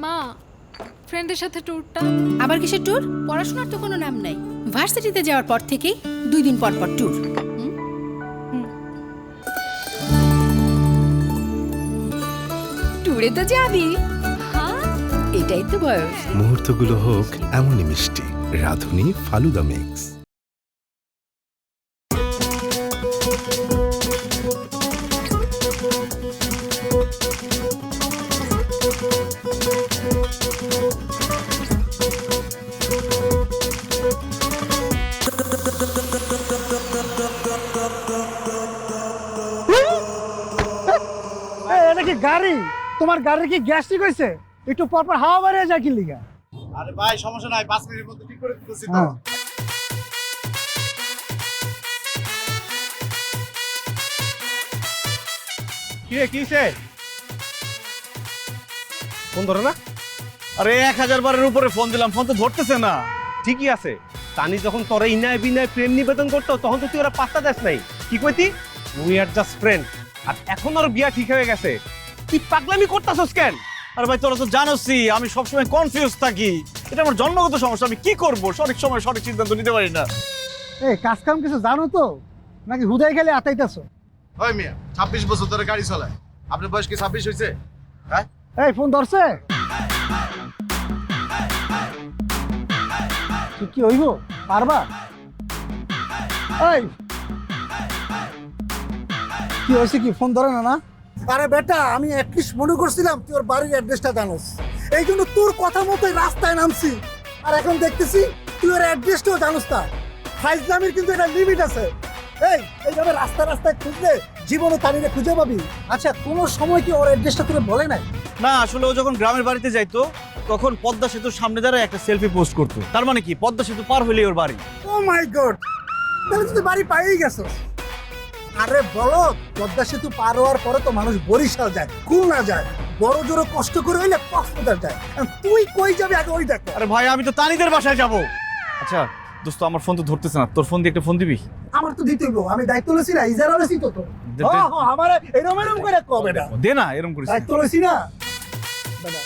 মা ফ্রেন্ডের সাথে ট্যুরটা আবার কিসের ট্যুর? পড়াশোনার তো কোনো নাম নাই। ভার্সিটিতে যাওয়ার পর থেকেই 2 দিন পর পর ট্যুর। ট্যুরে তো যাবি। হ্যাঁ, এটাই তো বয়স। মুহূর্তগুলো হোক এমনই মিষ্টি। রাধুনী ফালুদা মিক্স। এটা কি গাড়ি? তোমার গাড়ি কি গ্যাস্ট্রিক হয়েছে? একটু পরপর হাওয়া বেরিয়ে যায় কি লিগা? আরে ভাই সমস্যা নাই, 5 মিনিটের মধ্যে ঠিক করে দিতেছি তো। কি রে কিছে? ফোন ধরে না? আরে 1000 বারের উপরে ফোন দিলাম, ফোন তো ধরতেছে না। ঠিকই আছে। তানি যখন তোরে ইনায় বিনায় প্রেম নিবেদন করতো তখন তো তুই ওরা পাত্তা দেস নাই। কি কইতি? We are just friend. আর এখন ওর বিয়া ঠিক হয়ে গেছে। তুই পাগলামি করতাছস কেন? আরে ভাই তোরা তো জানোসই আমি সবসময় কনফিউজ থাকি। এটা আমার জন্মগত সমস্যা, আমি কি করব? সঠিক সময় সঠিক সিদ্ধান্ত নিতে পারি না। এই কাজ কাম কিছু জানো তো নাকি হুদাই গেলে আতাইতাছো? ওই মিয়া 26 বছর ধরে গাড়ি চালায়, আপনার বয়স কি 26 হয়েছে? হ্যাঁ এই ফোন ধরছে? কি হইব? পারবা? এই কি হয়েছে? কি ফোন ধরে না? না আরে বেটা, আমি অ্যাটলিস্ট মনে করছিলাম তুই ওর বাড়ির অ্যাড্রেসটা জানোস, এই জন্য তোর কথা মতোই রাস্তায় নামছি। আর এখন দেখতেছি তুই ওর অ্যাড্রেসটাও জানোস না। ফাইজলামির কিন্তু একটা লিমিট আছে। এইভাবে রাস্তায় খুঁজলে জীবনে তারিখে খুঁজে পাবি। আচ্ছা, কোনো সময় কি ওর অ্যাড্রেসটা তোরে বলে নাই? না, আসলে ও যখন গ্রামের বাড়িতে যাইতো তখন পদ্মা সেতুর সামনে দাঁড়ায় একটা সেলফি পোস্ট করতো। তার মানে কি পদ্মা সেতু পার হইলেই ওর বাড়ি। ও মাই গড, তাহলে তুই বাড়ি পাইই গেছস। আরে বলো, পদ্মা সেতু পার হওয়ার পরে তো মানুষ বরিশাল যায়, খুলনা যায়, বড় জোরে কষ্ট করে হইলে কক্সবাজার যায়। আর তুই কই যাবি আগে ওই দেখো। আরে ভাই আমি তো তানিদের বাসায় যাব। আচ্ছা দোস্ত, আমার ফোন তো ধরতেছে না, তোর ফোন দিয়ে একটা ফোন দিবি? আমার তো দিতেই গো, আমি দায়িত্ব লইছি না, ইজারা লইছি তো। আমার এরম করে কবে না দে না, এরকম করিস না। দায়িত্ব লইছি না দাদা।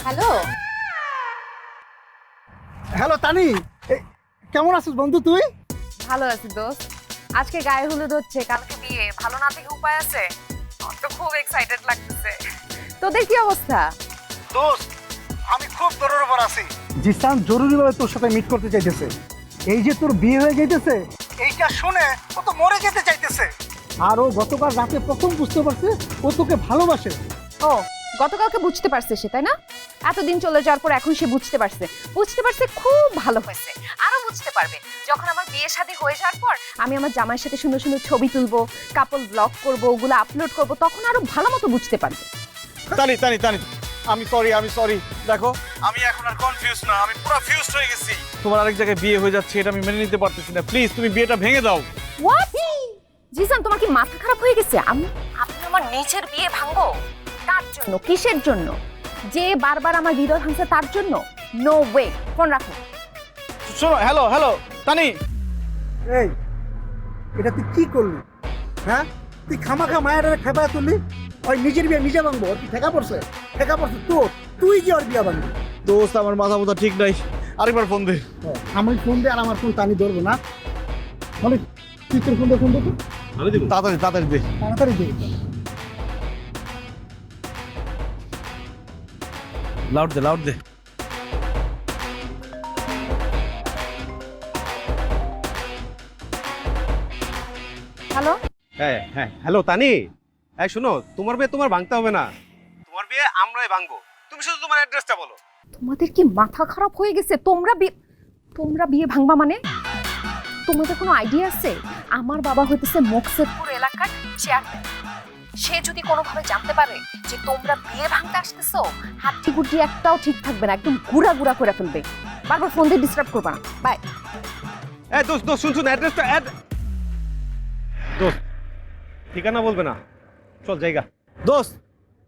হ্যালো, হ্যালো তানি, কেমন আছিস বন্ধু তুই? ভালো আছি দোস্ত। আজকে গায়ে হলুদ হচ্ছে, কালকে বিয়ে, ভালো না থেকে উপায় আছে? আমার তো খুব এক্সাইটেড লাগতেছে। তোদের কি অবস্থা? দোস্ত, আমি খুব দরর উপর আছি। জিসান জরুরিভাবে তোর সাথে মিট করতে চাইতেছে। এই যে তোর বিয়ে হয়ে যাইতেছে, এইটা শুনে ও তো মরে যেতে চাইতেছে। আর ও গতকাল রাতে প্রথম বুঝতে পারছে ও তোকে ভালোবাসে। ও গতকালকে বুঝতে পারছে সে, তাই না? এতদিন চলে যাওয়ার পর এখন সে বুঝতে পারছে খুব ভালো হয়েছে। আরো বুঝতে পারবে যখন আমার বিয়ে শাদী হয়ে যাওয়ার পর আমি আমার জামাইয়ের সাথে সুন্দর সুন্দর ছবি তুলবো, কাপল ব্লগ করবো, ওগুলো আপলোড করবো, তখন আরো ভালো মতো বুঝতে পারবে। তানি আমি সরি। দেখো আমি এখন আর কনফিউজ না, আমি পুরো ফিউজড হয়ে গেছি। তোমার আরেক জায়গায় বিয়ে হয়ে যাচ্ছে, এটা আমি মেনে নিতে পারতেছি না। প্লিজ তুমি বিয়েটা ভেঙে দাও। হোয়াট? জিসান, তোমার কি মাথা খারাপ হয়ে গেছে? আপনি আমার নিজের বিয়ে ভাঙবো? কার জন্য? কিসের জন্য? যে বারবার আমার হৃদয় ভাঙছে তার জন্য? No way. ফোন রাখো। শোনো, হ্যালো তানি। এই, এটা তুই কি করলি? হ্যাঁ, তুই খামাখা মায়ের খেপা তুললি। ওই নিজের বিয়ে নিজে ভাঙবো? ওর কি ঠেকা পড়ছে তোর? তুই কি ওর বিয়ে ভাঙবি? দোস্ত আমার মাথা মুথা ঠিক নাই, আরেকবার ফোন দে। আমি ফোন দে, আর আমার ফোন টানি ধরবো না। মানে তুই তোর ফোন দে তো। আমি দিব। তাড়াতাড়ি দে। তাড়াতাড়ি দে। লাউড দে। হ্যালো। হ্যাঁ হ্যালো তানি। এই শোনো, তোমার বিয়ে তোমার ভাঙতে হবে না, তোমার বিয়ে আমরাই ভাঙবো। তুমি শুধু তোমার অ্যাড্রেসটা বলো। তোমাদের কি মাথা খারাপ হয়ে গেছে? তোমরা বিয়ে ভাঙবা মানে? তোমাদের কোনো আইডিয়া আছে? আমার বাবা হইতেছে মোকসেদপুর এলাকার চেয়ারম্যান। সে যদি কোনোভাবে জানতে পারে যে তোমরা বিয়ে ভাঙতে আসতেছো, হাড্ডি গুড্ডি একটাও ঠিক থাকবে না, একদম গুড়া করে ফেলবে। বারবার ফোন দিয়ে ডিস্টার্ব করবা না। বাই। এই দোস্ত শুন অ্যাড্রেসটা দোস্ত ঠিকানা বলবে না, চল জায়গা। দোস্ত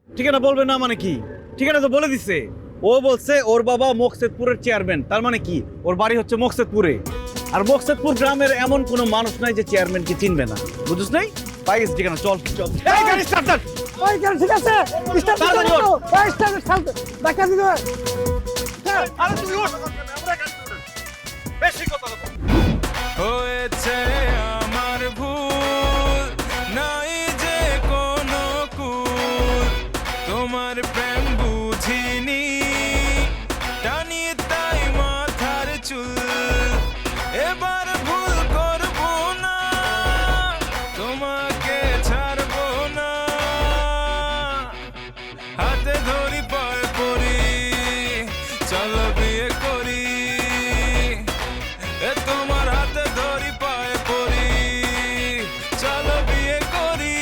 ঠিকানা বলবে না মানে কি? ঠিকানা তো বলে দিছে। ও বলছে ওর বাবা মোকসেদপুরের চেয়ারম্যান, তার মানে কি ওর বাড়ি হচ্ছে মোকসেদপুরে। আর মোকসেদপুর গ্রামের এমন কোনো মানুষ নাই যে চেয়ারম্যানকে চিনবে না, বুঝছিস নাই? পাই গেছি ঠিকানা, চল চল। এই গাড়ি স্টার্ট কর। ওই গাড়ি ঠিক আছে স্টার্ট তাড়াতাড়ি করো কর। ওই স্টার্ট চালতে দেখা দিতে আরে তুমি ওঠ। আমরা গাড়ি স্টার্ট। বেশি কথা বলো। হয়েছে আমার ভুল, নাই যে কোনো কুল, তোমার প্রেম বুঝিনি, টানি তাই মাথার চুল, এবার ভুল করবো না, তোমাকে ছাড়বো না, হাতে ধরি পায়ে পড়ি, চলো বিয়ে করি, এ তোমার হাতে ধরি পায়ে পড়ি, চলো বিয়ে করি।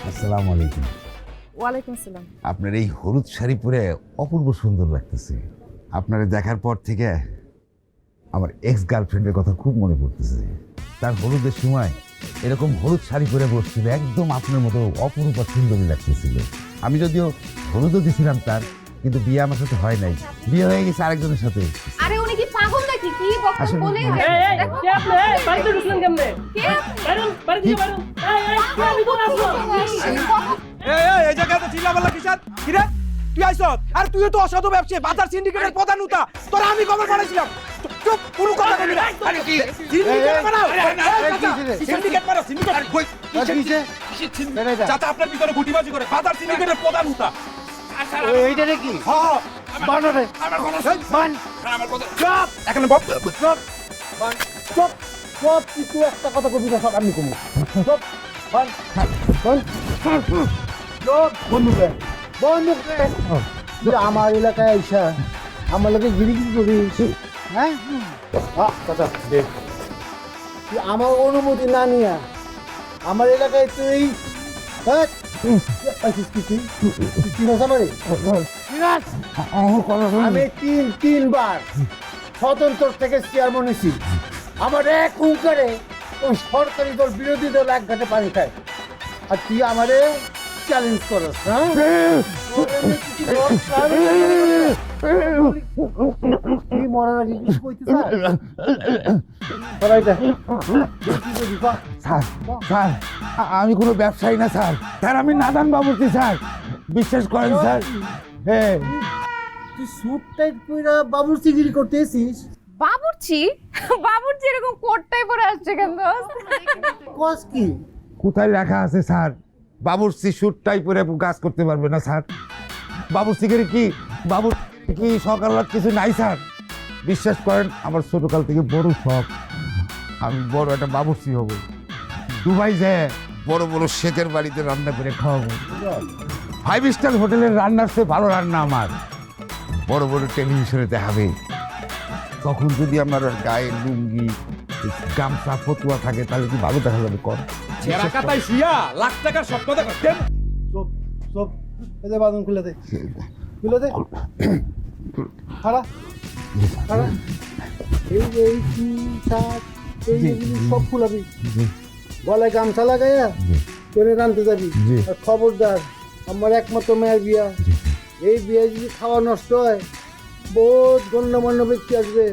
আসসালামু আলাইকুম। ওয়ালাইকুম আসসালাম। আপনার এই হলুদ শাড়ি পরে অপূর্ব সুন্দর লাগতেছে। আপনার দেখার পর থেকে আমার এক্স গার্লফ্রেন্ডের কথা খুব মনে পড়তেছে। তার হলুদের সময় এরকম হলুদ শাড়ি পরে বসছিল, একদম আপনার মতো অপরূপা সুন্দরী লাগতেছিল। আমি যদিও হলুদও দিছিলাম তার, কিন্তু বিয়ে আমার সাথে হয় নাই, বিয়ে হয়ে গেছে আরেকজনের সাথে। আরে উনি কি পাগল নাকি? কি বকন আসলে- বলে? এই, দেখো। কে আপনি বাড়িতে ঢুকলেন কেমনে কে আপনি? বাইরন বাড়ি থেকে বাইরন কে ভিতরে আসলো এই জায়গাতে চিল্লাপাল্লা কিসব? কি রে তুই আইছ? আর তুইও তো অসাধু ব্যবসায়ী, বাজার সিন্ডিকেটের প্রধান উতা, তোরা আমি খবর বানাইছিলাম। চুপ, কোনো কথা বলবি না। আরে কি সিন্ডিকেট বানাও? সিন্ডিকেট বানাও, সিন্ডিকেট কই? চাচা আপনার ভিতরে গুটিবাজি করে, বাজার সিন্ডিকেটের প্রধান উতা। এইটা কি হ্যাঁ বানরে আমার কথা বান আমার কথা চুপ এখানে বল চুপ বান চুপ চুপ তুই একটা কথা কবি না সব আমি কমু চুপ বান বান চুপ বন্ধু রে তুই আমার এলাকায় আইসা আমার লোকে গিরিগিরি করিস হ্যাঁ চাচা দে তুই আমার অনুমতি না নিয়া আমার এলাকায় তুই আমি তিনবার স্বতন্ত্র থেকে চেয়ারম্যান হয়েছি। আমার এক হুঙ্কারে ওই সরকারি দল বিরোধী দল এক ঘাটে পানি খায়, আর তুই আমারে চ্যালেঞ্জ করস। তুই মরার আগে কিছু কইতে চাস? স্যার স্যার আমি কোনো ব্যবসায়ী না স্যার, স্যার আমি নাদান বাবুর্চি স্যার, বিশ্বাস করেন স্যার। হ্যাঁ তুই স্যুট টাইট কইরা বাবুর্চিগিরি করতে এসিস? বাবুর্চি? বাবুর্চি এরকম কোটটাই পরে আসছে কেন দোস্ত? কস কি? কোথায় লেখা আছে স্যার বাবুর্চি স্যুটটাই পরে কাজ করতে পারবে না স্যার? বাবুর্চিগিরি কি বাবুর্চি কি সকাল রাত কিছু নাই স্যার? বিশ্বাস করেন আমার ছোটকাল থেকে বড় শখ, আমি বড় একটা বাবুর্চি হব, দুবাই যায় বড় বড় শেখের বাড়িতে রান্না করে খাওয়াবো, 5 স্টার হোটেলের রান্নার চেয়ে ভালো রান্না আমার বড় বড় টেলিভিশনে দেখাবে। তখন যদি আমার গায়ে লুঙ্গি গামছা ফতুয়া থাকে তাহলে কি ভালো দেখা যাবে? কর ছেঁড়া কাটায় শুইয়া লাখ টাকার স্বপ্ন দেখা কেন? চুপ চুপ এদের বাদন খুলে দে খুলে দে খাড়া খাড়া এই যে এই শার্ট এই যেগুলি সব খুলাবি, গলায় গামছা লাগাইয়া ট্রেনে রানতে যাবি। আর খবরদার আমার একমাত্র মেয়ের বিয়া, এই বিয়ে যদি খাওয়া নষ্ট হয় বহুত গণ্যমান্য ব্যক্তি আসবে,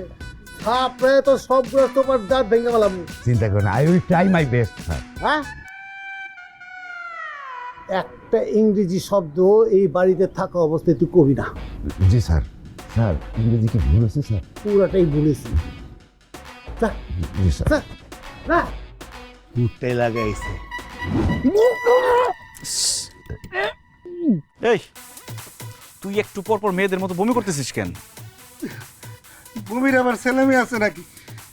থাপড়ে তো সবগুলো তোমার দাঁত ভেঙে গেলাম। চিন্তা করেন, I will try my best sir. হ্যাঁ একটা ইংরেজি শব্দ এই বাড়িতে থাকা অবস্থায় তুই কবি না। জি স্যার। স্যার ইংরেজি কি ভুল হয়েছে স্যার? পুরাটাই বলেছি। জি স্যার। না কুটটাই লাগাইছে। এই তুই একটু পর পর মেয়েদের মতো বমি করতেছিস কেন? ভূমির আবার ছেলে মেয়ে আছে নাকি?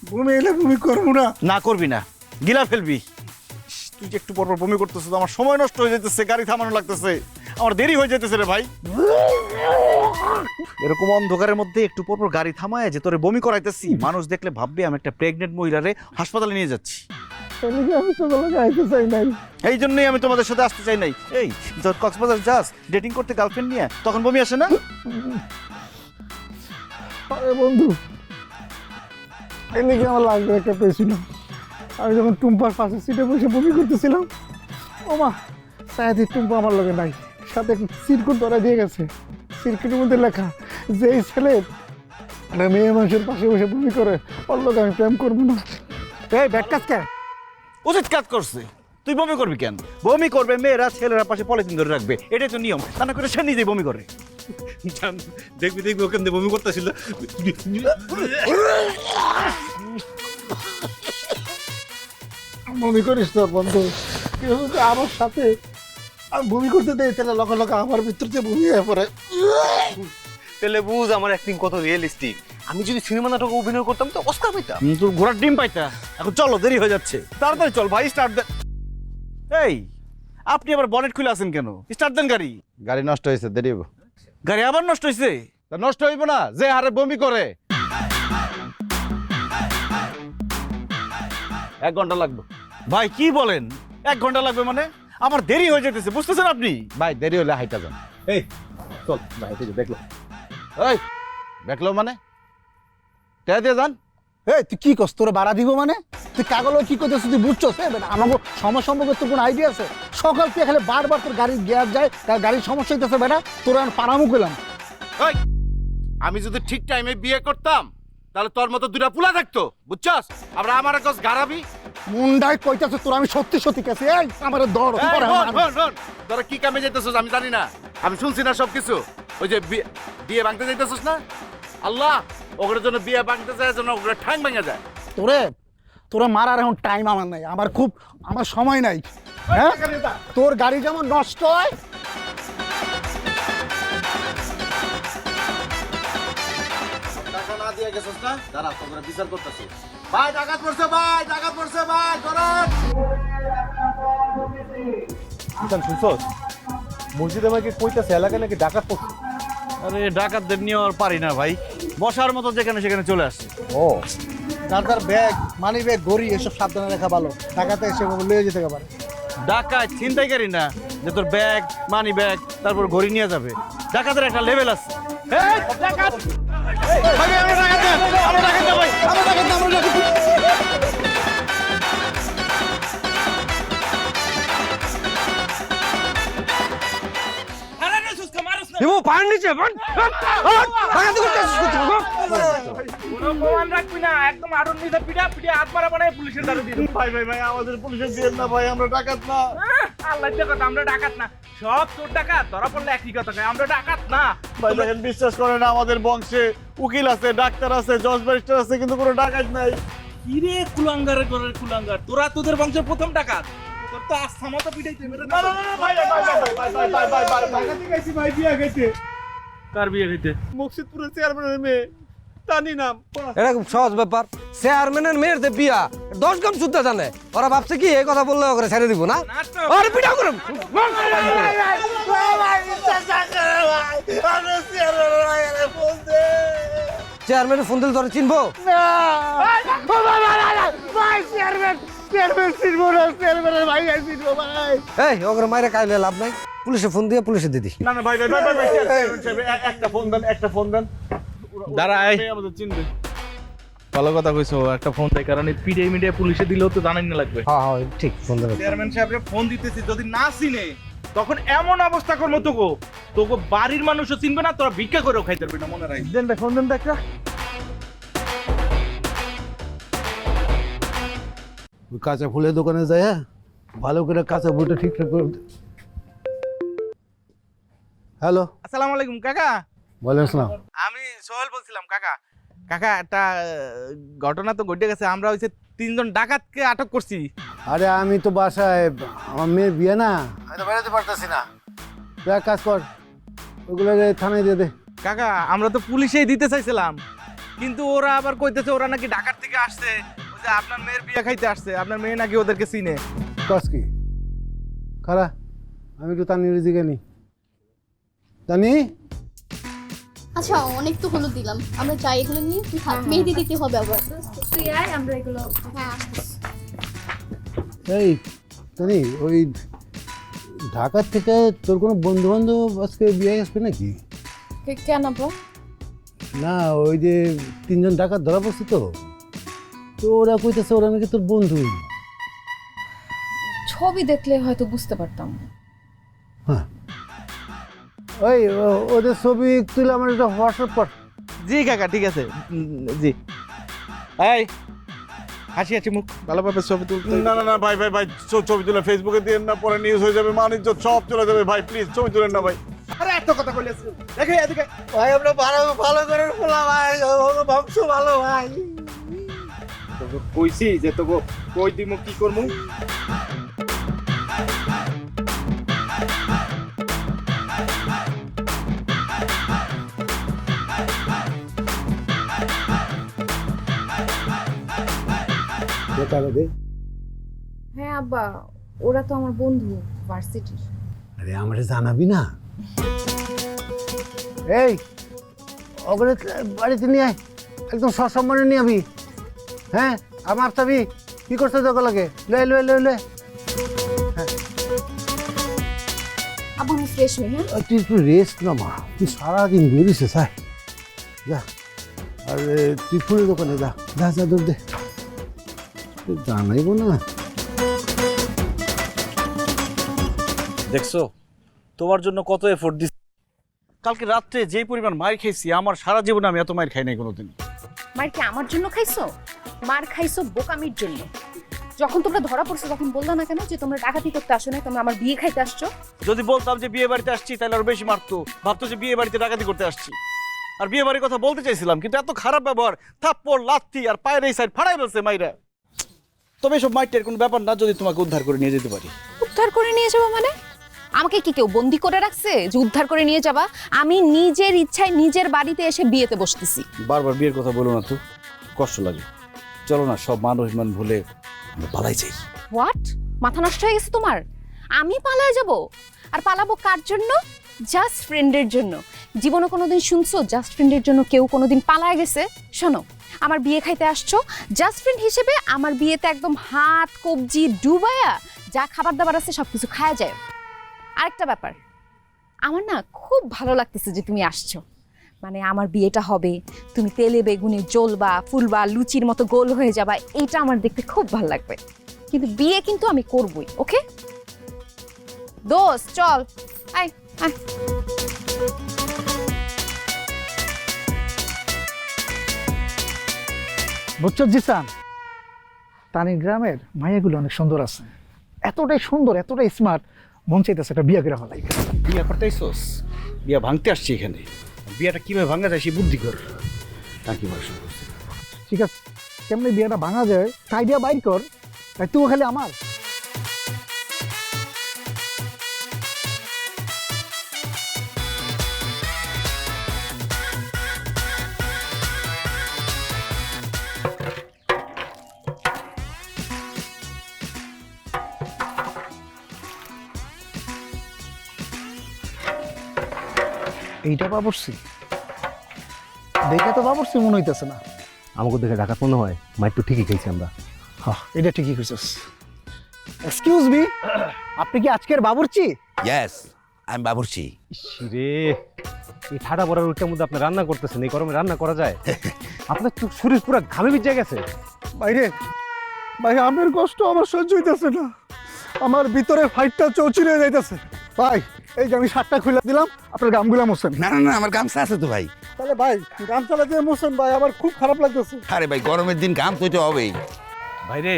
ভূমি এলে ভূমি করবো না? না করবি না, গিলা ফেলবি। তুই যে একটু পর পর বমি করতেছিস, আমার সময় নষ্ট হয়ে যাইতেছে, গাড়ি থামানো লাগতেছে, আমার দেরি হয়ে যাইতেছে রে ভাই। এরকম অন্ধকারের মধ্যে একটু পর পর গাড়ি থামায় যে তোরে বমি করাইতেছি, মানুষ দেখলে ভাববে আমি একটা প্রেগনেন্ট মহিলারে হাসপাতালে নিয়ে যাচ্ছি। আমি তো যাইতে চাই নাই। এই জন্যই আমি তোমাদের সাথে আসতে চাই নাই। এই তোর কক্সবাজার যাস ডেটিং করতে গার্লফ্রেন্ড নিয়ে, তখন বমি আসে না? আরে বন্ধু এদিকে আমার লাগবে একটা পেয়েছিল। আমি যখন টুম্পার পাশে সিটে বসে বমি করতেছিলাম, ও মা সায়াদি টুম্পা আমার লগে নাই, সাথে সিরকুট ধরা দিয়ে গেছে। সিরকুটের মধ্যে লেখা যে এই ছেলে একটা মেয়ে মানুষের পাশে বসে বমি করে, ওর লোক আমি প্রেম করবো না। এই ব্যাট কাজ কে? উচিত কাজ করছে। তুই বমি করবি কেন? বমি করবে মেয়েরা ছেলেরা পাশে পলিথিন ধরে রাখবে, এটাই তো নিয়ম। তা না করে সে নিজেই বমি করে। দেখবি দেখবি ওখান থেকে বমি করতেছিল। বমি করিস তো বন্ধু, কেউ যদি আমার সাথে আমি বমি করতে দেয় তাহলে লগে লগে আমার ভিতর দিয়ে বমি হয়ে পড়ে। তাহলে বুঝ আমার অ্যাক্টিং কত রিয়েলিস্টিক। আমি যদি সিনেমা নাটকে অভিনয় করতাম তো অস্কার পাইতাম। তোর ঘোড়ার ডিম পাইতা। এখন চলো, দেরি হয়ে যাচ্ছে, তাড়াতাড়ি চল ভাই, স্টার্ট দেন। এই আপনি আবার বনেট খুলে আছেন কেন? স্টার্ট দেন গাড়ি। গাড়ি নষ্ট হয়েছে, দেরি হইব। গাড়ি আবার নষ্ট হয়েছে? তা নষ্ট হইব না, যে হারে বমি করে। 1 ঘন্টা লাগবে। ভাই কি বলেন 1 ঘন্টা লাগবে মানে? আমার দেরি হয়ে যেতেছে, বুঝতেছেন আপনি? ভাই দেরি হলে হাইটা যান। এই চল ভাই, দেখলো এই দেখলো মানে তে দিয়ে যান। এই তুই কি করছ? তোরা ভাড়া দিব মানে? তুই কাগল কি করতেছিস তুই বুঝছস? আমাকে সময় সম্পর্কে তোর কোনো আইডিয়া আছে? সকাল থেকে খালি বারবার তোর গাড়ির গিয়ার যায়, তার গাড়ির সমস্যা হইতেছে বেটা, তোরা আমি পারামু গেলাম। এই আমি যদি ঠিক টাইমে বিয়ে করতাম তাহলে তোর মতো দুটা পুলা থাকতো, বুঝছস? আবার আমার কাছে গারাবি মুন্ডাই কইতাছে তোর আমি সত্যি সত্যি কাছে। এই আমারে ধর তোরা কি কামে যাইতেছিস আমি জানি না, আমি শুনছি না সবকিছু। ওই যে বিয়ে ভাঙতে যাইতেছিস না, আল্লাহ ওগুলোর জন্য বিয়ে ভাঙতে যায় যেন ওগুলো ঠ্যাং ভেঙে যায়। তোরা মারার এখন টাইম আমার নাই, আমার সময় নাই। হ্যাঁ তোর গাড়ি যেমন নষ্ট হয় টাকা না দিয়ে গেছিস না, দাঁড়া তোমরা বিচার করতেছি। ভাই ডাকাত পড়ছে, ভাই ডাকাত পড়ছে, ভাই ধরেন। শুনছস মসজিদে আমাকে কইতাছে এলাকায় নাকি ডাকাত পড়ছে। আরে ডাকাতদের নিয়ে আর পারি না ভাই, বসার মতো যেখানে সেখানে চলে আসছে। ও তার ব্যাগ মানি ব্যাগ ঘড়ি এসব সাবধানে রাখা ভালো, টাকাতে এসে লয়ে যেতে পারে। ডাকাত ছিনতাইকারী না যে তোর ব্যাগ মানি ব্যাগ তারপর ঘড়ি নিয়ে যাবে। ডাকাতের একটা লেভেল আছে। এই ডাকাত! ভাই আমরা ডাকাত না, আমরা ডাকাত না ভাই, আমরা ডাকাত না, আমরা ডাকাত না। দেবো পায়ের নিচে বান ডাকাতি করতেছিস কোনো প্রমাণ রাখবি না, একদম আড়ন নিতে পিটা পিটা হাত মারা বানায় পুলিশের দ্বারা দিয়ে দেবো। ভাই ভাই ভাই আমাদের পুলিশের দিয়েন না ভাই, আমরা ডাকাত না। আল্লাহর কথা, আমরা ডাকাত না। সব তোর ডাকাত, ধরা পড়লে একই কথা কয়, আমরা ডাকাত না। ভাই দেখেন, বিশ্বাস করেন না, আমাদের বংশে উকিল আছে, ডাক্তার আছে, জজ ব্যারিস্টার আছে, কিন্তু কোনো ডাকাত নাই। কি রে কুলাঙ্গারের ঘরের কুলাঙ্গার, তোরা তোদের বংশের প্রথম ডাকাত। তোর তো আস্থা মতো পিটাইতে মেরে না। ভাই ভাই ভাই ভাই ভাই ভাই ভাই ভাই ডাকাতি গাইছি ভাই, বিয়া গাইতে কার বিয়ে হইতে? মুকসিদপুরের চেয়ারম্যানের মেয়ে তানি নাম। এরকম সহজ ব্যাপার, চেয়ারম্যানের মেয়ের যে বিয়া 10 গ্রাম শুদ্ধ জানে, ওরা ভাবছে কি এই কথা বললে ওকে ছেড়ে দিব না? আরে পিটাও করুন। চেয়ারম্যানের ফোন দিলে তোরা চিনবো? এই ওকে মাইরে কাইলে লাভ নাই, পুলিশে ফোন দিয়ে পুলিশে দিদি। না না ভাই ভাই ভাই ভাই একটা ফোন দেন, একটা ফোন দেন। দাঁড়াই, আমাদের চিনবে। ভালো কথা কইছো, একটা ফোন দেয়, কারণ পিডিআই মিডিয়া পুলিশে দিলেও তো জানাই না লাগবে। হ্যাঁ হ্যাঁ ঠিক, ফোন দেবে। চেয়ারম্যান সাহেবরে ফোন দিতেছি, যদি না চিনে তখন এমন অবস্থা করবো তোকে বাড়ির মানুষও চিনবে না, তোরা ভিক্ষা করেও খাইতে পারবি না, মনে রাখ। দেন ভাই ফোন দেন তো একটা। ওই কাঁচা ফুলের দোকানে যায়, ভালো করে কাঁচা ফুলটা ঠিকঠাক করে। হ্যালো, আসসালামু আলাইকুম কাকা। ওয়ালাইকুম আসসালাম। আমি সোহেল বলছিলাম কাকা। কাকা একটা ঘটনা তো ঘটে গেছে, আমরা হচ্ছে 3 জন ডাকাতকে আটক করছি। আরে আমি তো বাসায়, আমার মেয়ের বিয়ে না, আমি তো বেরোতে পারতেছি না। তুই এক কাজ কর, ওগুলো থানায় দিয়ে দে। কাকা আমরা তো পুলিশেই দিতে চাইছিলাম, কিন্তু ওরা আবার কইতেছে ওরা নাকি ঢাকার থেকে আসছে, ওই যে আপনার মেয়ের বিয়ে খাইতে আসছে, আপনার মেয়ে নাকি ওদেরকে চিনে। কাজ কি খারা, আমি একটু তানির দিকে নি। তানি, আচ্ছা অনেক তো হলুদ দিলাম, আমরা যাই এগুলো নিয়ে। তুই থাক, মেহেদি দিতে হবে আবার। তুই আয়, আমরা এগুলো। হ্যাঁ এই তানি, ওই ঢাকার থেকে তোর কোনো বন্ধু বান্ধব আজকে বিয়ে আসবে নাকি? কেন আপু? না ওই যে 3 জন ডাকাত ধরা পড়ছে তো, তো ওরা কইতেছে ওরা নাকি তোর বন্ধু। ছবি দেখলে হয়তো বুঝতে পারতাম। ওই ওদের ছবি তুলে আমার একটা হোয়াটসঅ্যাপ কর। জি কাকা ঠিক আছে, জি। এই হাসি হাসি মুখ, ভালোভাবে ছবি তুলতে। না না না ভাই ভাই ভাই, ছবি তুলে ফেসবুকে দিয়ে না, পরে নিউজ হয়ে যাবে, মান ইজ্জত সব চলে যাবে ভাই, প্লিজ ছবি তুলেন না ভাই। আরে এত কথা কইলে দেখে এদিকে ভাই আমরা ভালো করে বলা ভাই, বংশ ভালো ভাই। তোকে কইছি যে তোকে কই দিমু কি করমু। হ্যাঁ আব্বা, ওরা তো আমার বন্ধু ভার্সিটির। আরে আমারে জানাবি না? এই ওগুলো বাড়িতে নিয়ে আয়, একদম সসম্মানে নিয়ে আবি। হ্যাঁ আমার চাবি কি করতে তোকে লাগে, লয়ে লয়ে লয়ে লয়ে। আব্বু আমি ফ্রেশ হই। হ্যাঁ তুই একটু রেস্ট না মা, তুই সারাদিন বেরিয়েছে স্যার। যা আর তুই ফুলের দোকানে যা, যা যা দৌড় দে। জানাইবো না। দেখছো তোমার জন্য কত এফোর্ট দিচ্ছি, কালকে রাত্রে যেই পরিমাণ মার খেয়েছি, আমার সারা জীবনে আমি এত মার খাই নাই কোনোদিন। মার কি আমার জন্য খাইছো? মার খাইছো বোকামির জন্য। যখন তোমরা ধরা পড়ছো তখন বললা না কেন যে তোমরা ডাকাতি করতে আসো না, তোমরা আমার বিয়ে খাইতে আসছো? যদি বলতাম যে বিয়ে বাড়িতে আসছি তাহলে আরো বেশি মারতো, ভাবতো যে বিয়ে বাড়িতে ডাকাতি করতে আসছি। আর বিয়ে বাড়ির কথা বলতে চাইছিলাম, কিন্তু এত খারাপ ব্যবহার, থাপ্পড় লাথি আর পায়ের এই সাইড ফাড়াই ফেলছে মাইরা। তবে এসব মাইটের কোনো ব্যাপার না, যদি তোমাকে উদ্ধার করে নিয়ে যেতে পারি। উদ্ধার করে নিয়ে যাবো মানে? আমাকে কি কেউ বন্দি করে রাখছে যে উদ্ধার করে নিয়ে যাবা? আমি নিজের ইচ্ছায় নিজের বাড়িতে এসে বিয়েতে বসতেছি। বারবার বিয়ের কথা বলো না তো, কষ্ট লাগে। চলো না সব মান অভিমান ভুলে আমরা পালাই যাই। হোয়াট? মাথা নষ্ট হয়ে গেছে তোমার? আমি পালায় যাব? আর পালাবো কার জন্য? জাস্ট ফ্রেন্ডের জন্য। জীবনে কোনোদিন শুনছো জাস্ট ফ্রেন্ডের জন্য কেউ কোনোদিন পালায় গেছে? শোনো, আমার বিয়ে খাইতে আসছো, জাস্ট ফ্রেন্ড হিসেবে আমার বিয়েতে একদম হাত কবজি ডুবায়া যা খাবার দাবার আছে সবকিছু খাওয়া যায়। আরেকটা ব্যাপার, আমার না খুব ভালো লাগতেছে যে তুমি আসছো। মানে আমার বিয়েটা হবে, তুমি তেলে বেগুনে জ্বলবা, ফুলবা, লুচির মতো গোল হয়ে যাবা, এইটা আমার দেখতে খুব ভালো লাগবে। কিন্তু বিয়ে কিন্তু আমি করবই, ওকে? দোস্ত চল, আয় আয়। বুঝছো জিসান, তানি গ্রামের মায়াগুলো অনেক সুন্দর আছে, এতটাই সুন্দর এতটাই স্মার্ট, মন চাইতেছে একটা বিয়ে করে ফেলাই। বিয়ে করতেইছস? বিয়ে ভাঙতে আসছি এখানে, বিয়েটা কিভাবে ভাঙা যায় সেই বুদ্ধি কর। নাকি বয়স ঠিক আছে, কেমনি বিয়েটা ভাঙা যায় আইডিয়া বাইর কর, তাই তুই খালি আমার। এইটা বাবরসি দেখে তো বাবরসি মনে হইতেছে না। আমাকে দেখে ডাকাত মনে হয়, মাইর তো ঠিকই খাইছি আমরা। হ্যাঁ এটা ঠিকই কইছস। এক্সকিউজ মি, আপনি কি আজকের বাবুর্চি? ইয়েস, আমি বাবুর্চি। রে এই ঠাডা বড়ার রুটির মধ্যে আপনি রান্না করতেছেন, এই গরমে রান্না করা যায়? আপনার তো শরীর পুরো ঘামে ভিজে গেছে। বাইরে ভাই, আমের কষ্ট আমার সহ্য হইতেছে না, আমার ভিতরে ফাইটটা চৌচির হয়ে যাইতেছে। ভাই এই যে আমি শার্টটা খুলে দিলাম, আপনার গামগুলা মোছেন। না না না, আমার গামছা আছে তো ভাই। তাহলে ভাই গাম চালা দিয়ে মোছেন ভাই, আমার খুব খারাপ লাগতেছে। আরে ভাই গরমের দিন গাম তো হবেই। ভাইরে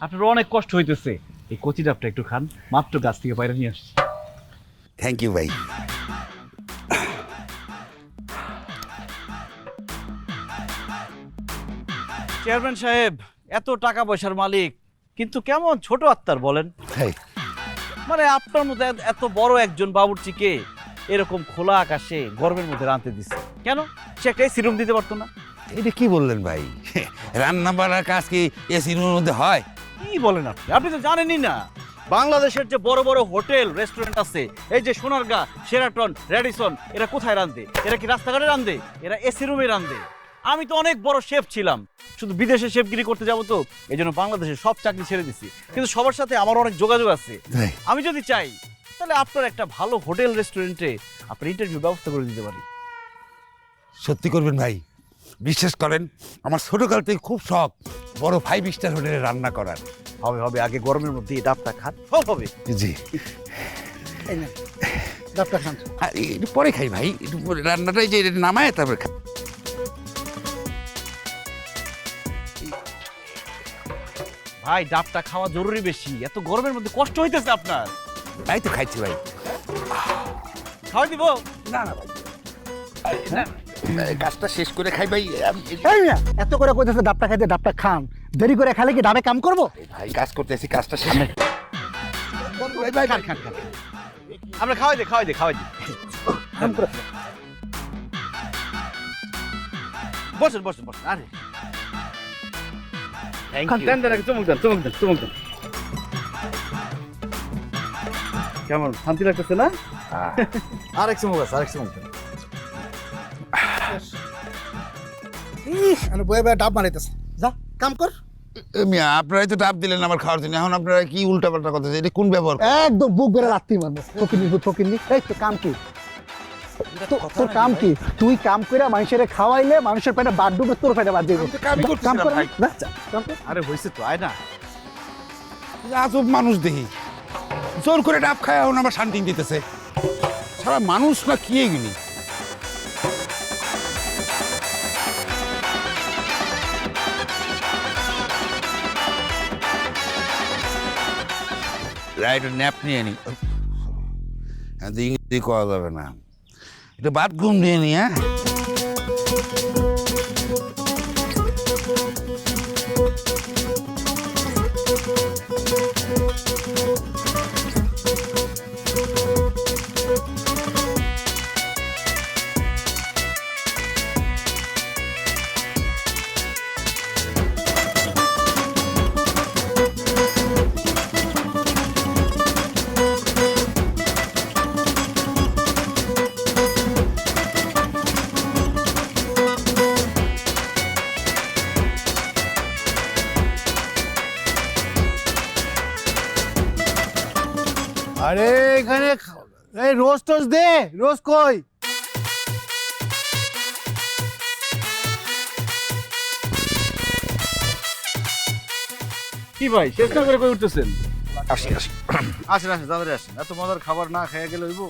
আপনার অনেক কষ্ট হইতেছে, এই কচি ডাবটা একটু খান, মাত্র গাছ থেকে বাইরে নিয়ে আসছি। থ্যাংক ইউ ভাই। চেয়ারম্যান সাহেব এত টাকা পয়সার মালিক, কিন্তু কেমন ছোট আত্মার বলেন? মানে আপনার মধ্যে এত বড় একজন বাবুর্চিকে এরকম খোলা আকাশে গরমের মধ্যে রাঁধতে দিচ্ছে কেন? সে একটা এসি রুম দিতে পারতো না? এটা কি বললেন ভাই? রান্না বান্নার কাজ কি এসি রুমের মধ্যে হয়? কি বলেন আপনি? আপনি তো জানেনই না বাংলাদেশের যে বড় বড় হোটেল রেস্টুরেন্ট আছে, এই যে সোনারগাঁ, শেরাটন, রেডিসন, এরা কোথায় রাঁধে? এরা কি রাস্তাঘাটে রাঁধে? এরা এসি রুমে রাঁধে। আমি তো অনেক বড় শেফ ছিলাম, শুধু বিদেশে শেফগিরি করতে যাবো তো এই জন্য বাংলাদেশের সব চাকরি ছেড়ে দিছি, কিন্তু সবার সাথে আমার অনেক যোগাযোগ আছে। আমি যদি চাই তাহলে আপনার একটা ভালো হোটেল রেস্টুরেন্টে আপনার ইন্টারভিউ ব্যবস্থা করে দিতে পারি। সত্যি করবেন ভাই? বিশ্বাস করেন আমার ছোটকাল থেকে খুব শখ বড় 5 স্টার হোটেলে রান্না করার। হবে হবে, আগে গরমের মধ্যে এই ডাবটা খান, সব হবে। জি এই না ডাবটা খান। আর একটু পরে খাই ভাই, একটু পরে রান্নাটাই যে নামায় তারপরে খাই। ভাই ডাবটা খাওয়া জরুরি বেশি, এত গরমের মধ্যে কষ্ট হইতেছে আপনার। তাই তো খাইছি ভাই। খাওয়াই দিব? না না ভাই, কাজটা শেষ করে খাই ভাই। এই মিয়া, এত করে কইতেছে ডাবটা খাইতে, ডাবটা খান। দেরি করে খালে কি ডাবে কাম করবো? ভাই কাজ করতেছি, কাজটা শেষ। ভাই ভাই খান খান খান। আমরা খাওয়াই দে খাওয়াই দে খাওয়াই দে। বসেন বসেন বসেন। আরে দেন দেন, চমক দেন চমক দেন চমক দেন। কেমন শান্তি লাগতেছে না? আরেক চমক আছে, আরেক চমক দেন। আমি বয়ে বয়ে ডাব মারাইতেছে। যা কাম কর। মিয়া আপনারাই তো ডাব দিলেন আমার খাওয়ার জন্য, এখন আপনারা কি উল্টাপাল্টা কথা, এটা কোন ব্যবহার? একদম বুক বেড়ে রাত্রি মারবো। ফকিরনি এই তো কাম কি? তোর কাম কি? তুই কাম করে মানুষের খাওয়াইলে মানুষের পেটে বাদ ডুবে তোর পেটে বাদ দেবো। কাম কর ভাই। আরে হয়েছে তো, আয় না। আজব মানুষ দেখি, জোর করে ডাব খায় এখন আমার শান্তি দিতেছে। সারা মানুষ না কি এগুলি? রাইট ন্যাপ নিয়ে নি, ইংরেজি করা যাবে না, এটা বাদ ঘুম নিয়ে নি। হ্যাঁ আরে এখানে এই রোজ টোজ দে, রোজ কই? কি ভাই শেষ না করে কই উঠতেছেন? আসি আসি। আসেন আসেন তাড়াতাড়ি আসেন, এত মজার খাবার না খেয়ে গেলে হইব?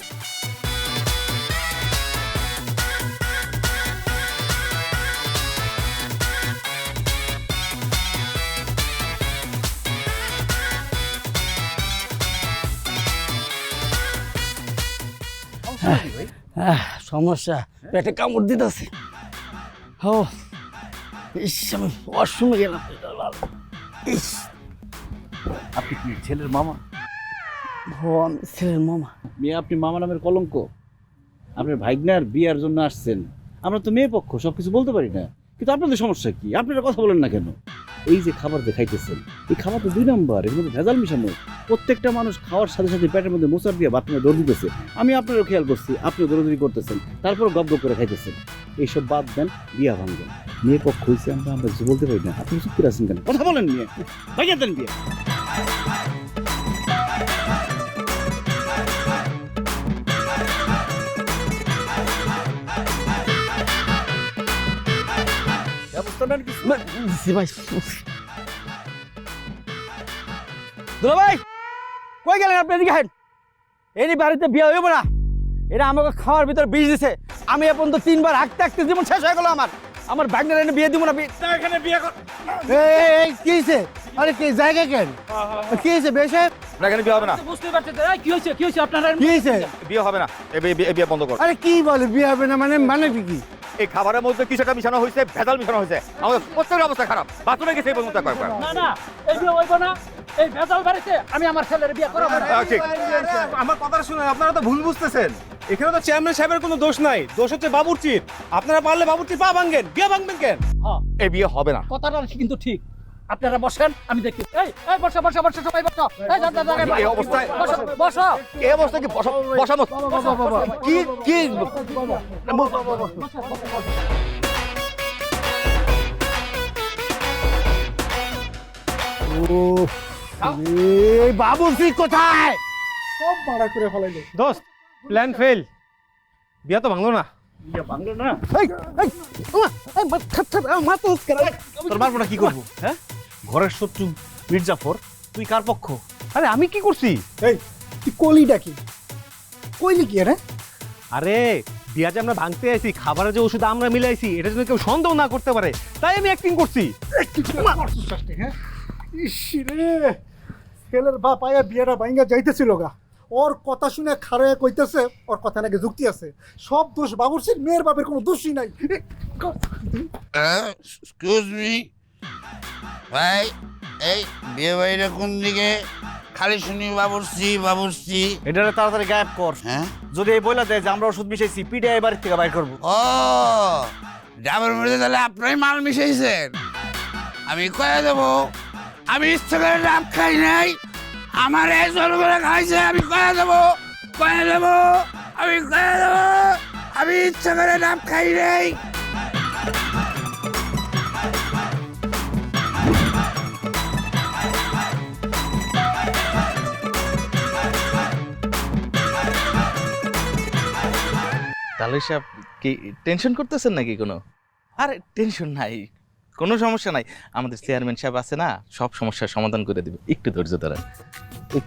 সমস্যা, পেটে কামড় দিতেছে। ও ইস, আমি ওয়াশরুমে গেলাম। ইস, আপনি কি ছেলের মামা? ও আমি ছেলের মামা। মেয়ে আপনি মামা নামের কলঙ্ক। আপনার ভাইগনার বিয়ার জন্য আসছেন, আমরা তো মেয়ে পক্ষ, সবকিছু বলতে পারি না, কিন্তু আপনাদের সমস্যা কি? আপনারা কথা বলেন না কেন? এই যে খাবার দেখাইতেছেন, এই খাবার তো 2 নম্বর, এর মধ্যে ভেজাল মিশানো। প্রত্যেকটা মানুষ খাওয়ার সাথে সাথে পেটের মধ্যে মোচার দিয়ে বাথরুমে দৌড় দিতেছে। আমি আপনারও খেয়াল করছি, আপনিও দৌড়দৌড়ি করতেছেন, তারপর গপ গপ করে খাইতেছেন। এইসব বাদ দেন, বিয়া ভাঙবেন। মেয়ে পক্ষ হয়েছে, আমরা কিছু বলতে পারি না, আপনি চুপ করে আছেন কেন? কথা বলেন নিয়ে ভাইয়া দেন বিয়ে। ব্যবস্থা নেন কিছু। দুলা ভাই কই গেলেন আপনি? এদিকে হেন। এই বাড়িতে বিয়ে হইব না, এরা আমাকে খাওয়ার ভিতর বিষ দিছে। আমি এখন তো 3 বার হাঁকতে হাঁকতে জীবন শেষ হয়ে গেল আমার ভাগ্নের এনে বিয়ে দিব না। এখানে বিয়ে কর। এই কি হয়েছে? আরে কি জায়গা কেন? কি হয়েছে বেশে? না এখানে বিয়ে হবে না। বুঝতে পারছেন কি হয়েছে আপনারা? কি হয়েছে? বিয়ে হবে না, এই বিয়ে বন্ধ কর। আরে কি বলে বিয়ে হবে না? মানে কি? এই খাবারের মধ্যে কিছু একটা মিশানো হয়েছে, ভেজাল মিশানো হয়েছে। আমাদের প্রত্যেকের অবস্থা খারাপ, বাথরুমে গেছে এই পর্যন্ত কয়েকবার। না না, এই বিয়ে হইব না। এই ভেজাল বাড়িতে আমি আমার ছেলের বিয়ে করাবো না। ঠিক। আমার কথা শুনে আপনারা তো ভুল বুঝতেছেন। এখানে তো চেয়ারম্যান সাহেবের কোনো দোষ নাই, দোষ হচ্ছে বাবুর্চির। আপনারা পারলে বাবুর্চির পা ভাঙেন, বিয়ে ভাঙবেন কেন? এই বিয়ে হবে না। কথাটা কিন্তু ঠিক। আপনারা বসেন, আমি দেখি। এই বসো সবাই বসো। এই এই অবস্থায় বসো। এই অবস্থায় কি বসানো কি কি এই বাবুর্চি কোথায়? সব মারা করে ফেলাইলো। দোস্ত প্ল্যান ফেল, বিয়ে তো ভাঙলো না। তোর মারবো না কি করবো? হ্যাঁ, ঘরের শত্রু মির্জাফর, তুই কার পক্ষ? আরে আমি কি করছি? এই তুই কলিটা কি কইলি কি রে? আরে বিয়া যে আমরা ভাঙতে আইছি, খাবারের যে ওষুধ আমরা মিলাইছি, এটা যেন কেউ সন্দেহ না করতে পারে, তাই আমি অ্যাক্টিং করছি। হ্যাঁ ইস রে, ছেলের বাপ আয়া বিয়াটা ভাঙ্গা যাইতেছিল গা, ওর কথা শুনে খারে কইতেছে ওর কথা নাকি যুক্তি আছে, সব দোষ বাবুর্চির, মেয়ের বাপের কোনো দোষই নাই। এক্সকিউজ মি ভাই, এই বিয়ে বাড়িটা কোন দিকে? খালি শুনি বাবুর্চি বাবুর্চি। এটারে তাড়াতাড়ি গায়েব কর। হ্যাঁ, যদি এই বইলা দেয় যে আমরা ওষুধ মিশাইছি, পিঠে এই বাড়ির থেকে বাইর করবো। ও ডাবের মধ্যে তাহলে আপনারাই মাল মিশাইছেন। আমি কয়ে দেবো, আমি ইচ্ছা করে ডাব খাই নাই, আমার এই জল করে খাইছে। আমি কয়ে দেবো, আমি কয়ে দেবো, আমি ইচ্ছা করে ডাব খাই নাই। তাহলে সাহেব কি টেনশন করতেছেন নাকি কোনো? আরে টেনশন নাই, কোনো সমস্যা নাই, আমাদের চেয়ারম্যান সাহেব আছে না, সব সমস্যার সমাধান করে দিবে, একটু ধৈর্য ধরেন।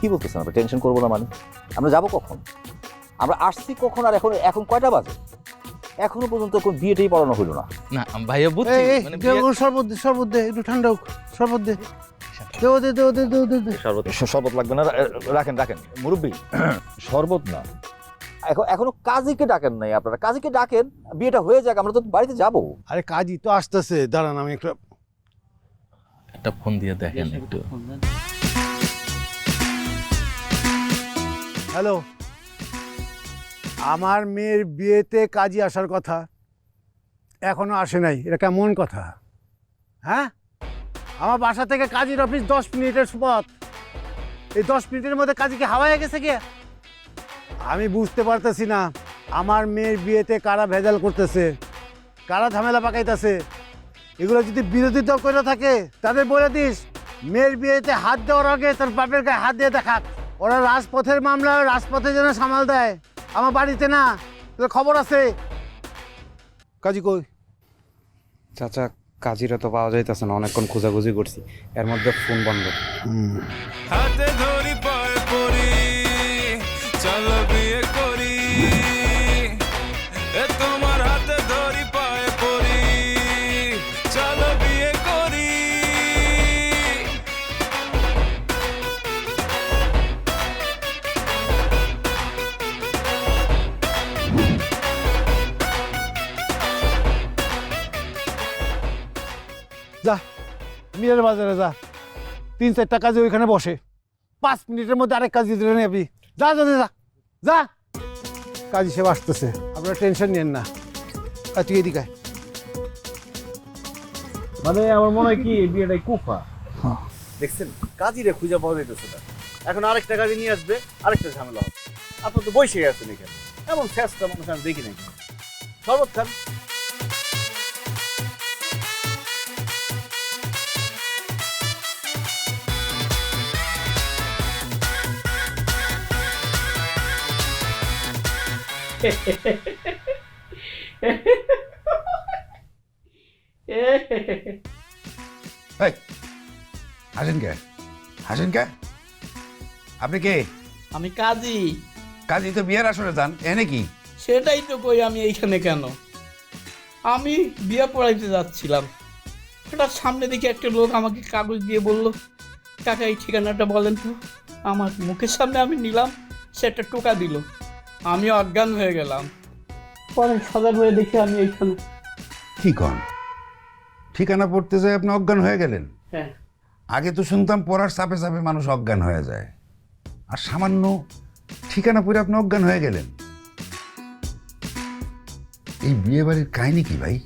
কি বলতেছেন? আমরা টেনশন করবো না মানে? আমরা যাবো কখন? আমরা আসছি কখন? আর এখন কয়টা বাজে? এখনো পর্যন্ত কোন বিয়েটাই পড়ানো হলো না। না ভাইয়া বুঝছি, মানে শরবত দে, একটু ঠান্ডা হোক, শরবত দে। শরবত লাগবে না, রাখেন মুরব্বী। শরবত না, এখনো কাজীকে ডাকেন নাই আপনারা। কাজীকে ডাকেন, বিয়েটা হয়ে যাক, আমরা তো বাড়িতে যাবো। আরে কাজই তো আসতেছে, দাঁড়ান আমি একটা ফোন দিয়ে দেখেন একটু। হ্যালো, আমার মেয়ের বিয়েতে কাজী আসার কথা, এখনো আসে নাই, এটা কেমন কথা? হ্যাঁ, আমার বাসা থেকে কাজীর অফিস 10 মিনিটের পথ। এই 10 মিনিটের মধ্যে কাজীকে হাওয়ায় গেছে কে? আমি বুঝতে পারতেছি না আমার মেয়ের বিয়েতে কারা ভেজাল করতেছে, কারা ঝামেলা পাকাইতেছে। এগুলো যদি বিরোধী দল করে থাকে তাদের বলে দিস, মেয়ের বিয়েতে হাত দেওয়ার আগে তার বাপের গায়ে হাত দিয়ে দেখাক। ওরা রাজপথের মামলা রাজপথে যেন সামাল দেয়, আমার বাড়িতে না। খবর আছে। কাজী কই? চাচা, কাজীরা তো পাওয়া যাইতেছে না, অনেকক্ষণ খোঁজাখুঁজি করছি, এর মধ্যে ফোন বন্ধ। হাতে ধরি পায়ে পড়ি, চলো বিয়ে করি, এ তোমার হাতে ধরি পায়ে পড়ি, চলো বিয়ে করি। যা মিরের বাজারে যা, 3-4টা কাজী ওইখানে বসে, 5 মিনিটের মধ্যে আরেক কাজী ধরে নেবি। যা যা যা যা, কাজী সে আসতেছে, আপনারা টেনশন নেন না। তুই এদিকে আয়। মানে আমার মনে হয় কি এই বিয়েটাই কুফা। দেখছেন, কাজীরে খুঁজে পাওয়া যাইতেছে না। এখন আরেকটা কাজী নিয়ে আসবে, আরেকটা ঝামেলা হবে। আপনার তো বসে আছেন এখানে, এমন চেষ্টা মানুষ আমি দেখি নাই। শরবত খান। হাসেন কে? আপনি কে? আমি কাজী। কাজী তো বিয়ের আসরে যান, এনে কি? সেটাই তো কই, আমি এইখানে কেন? আমি বিয়ে পড়াইতে যাচ্ছিলাম, হঠাৎ সামনে দেখে একটা লোক আমাকে কাগজ দিয়ে বলল, কাকা এই ঠিকানাটা বলেন তো। আমার মুখের সামনে আমি নিলাম, সে একটা টোকা দিল, আমি অজ্ঞান হয়ে গেলাম। পরে সজাগ হয়ে দেখি আমি এইখানে। কি কন? ঠিকানা পড়তে যায় আপনি অজ্ঞান হয়ে গেলেন? হ্যাঁ। আগে তো শুনতাম পড়ার চাপে চাপে মানুষ অজ্ঞান হয়ে যায়, আর সামান্য ঠিকানা পড়ে আপনি অজ্ঞান হয়ে গেলেন। এই বিয়ে বাড়ির কাহিনী কি ভাই?